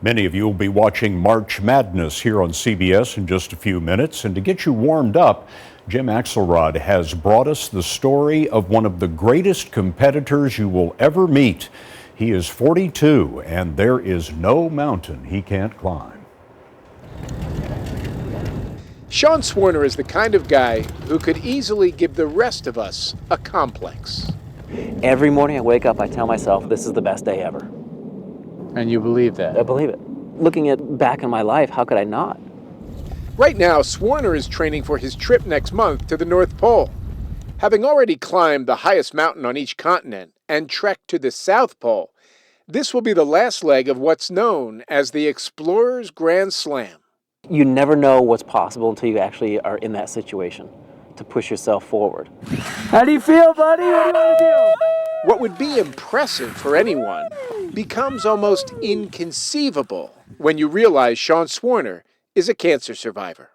Many of you will be watching March Madness here on CBS in just a few minutes. And to get you warmed up, Jim Axelrod has brought us the story of one of the greatest competitors you will ever meet. He is 42, and there is no mountain he can't climb. Sean Swarner is the kind of guy who could easily give the rest of us a complex. Every morning I wake up, I tell myself this is the best day ever. And you believe that? I believe it. Looking back in my life, how could I not? Right now, Swarner is training for his trip next month to the North Pole. Having already climbed the highest mountain on each continent and trekked to the South Pole, this will be the last leg of what's known as the Explorer's Grand Slam. You never know what's possible until you actually are in that situation to push yourself forward. How do you feel, buddy? What do you want to do? What would be impressive for anyone becomes almost inconceivable when you realize Sean Swarner is a cancer survivor.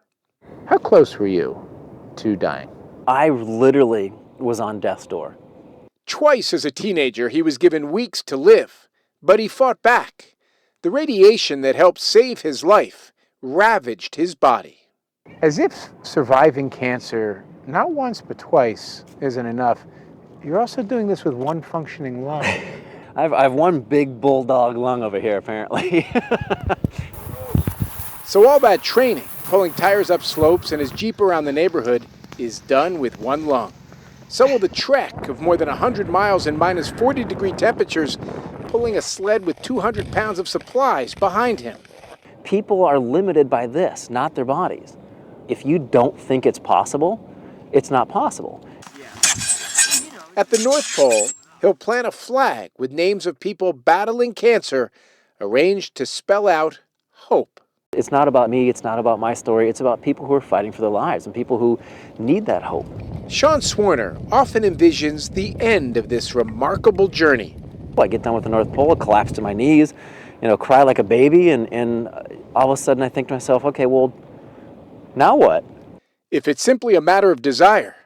How close were you to dying? I literally was on death's door. Twice as a teenager, he was given weeks to live, but he fought back. The radiation that helped save his life ravaged his body. As if surviving cancer, not once but twice, isn't enough, you're also doing this with one functioning lung. I've one big bulldog lung over here, apparently. So all that training, pulling tires up slopes and his Jeep around the neighborhood, is done with one lung. So will the trek of more than 100 miles in minus 40-degree temperatures, pulling a sled with 200 pounds of supplies behind him. People are limited by this, not their bodies. If you don't think it's possible, it's not possible. At the North Pole, he'll plant a flag with names of people battling cancer, arranged to spell out hope. It's not about me, it's not about my story, it's about people who are fighting for their lives and people who need that hope. Sean Swarner often envisions the end of this remarkable journey. I get done with the North Pole, collapse to my knees, cry like a baby, and all of a sudden I think to myself, okay, well, now what? If it's simply a matter of desire,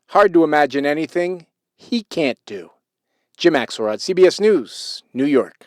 hard to imagine anything he can't do. Jim Axelrod, CBS News, New York.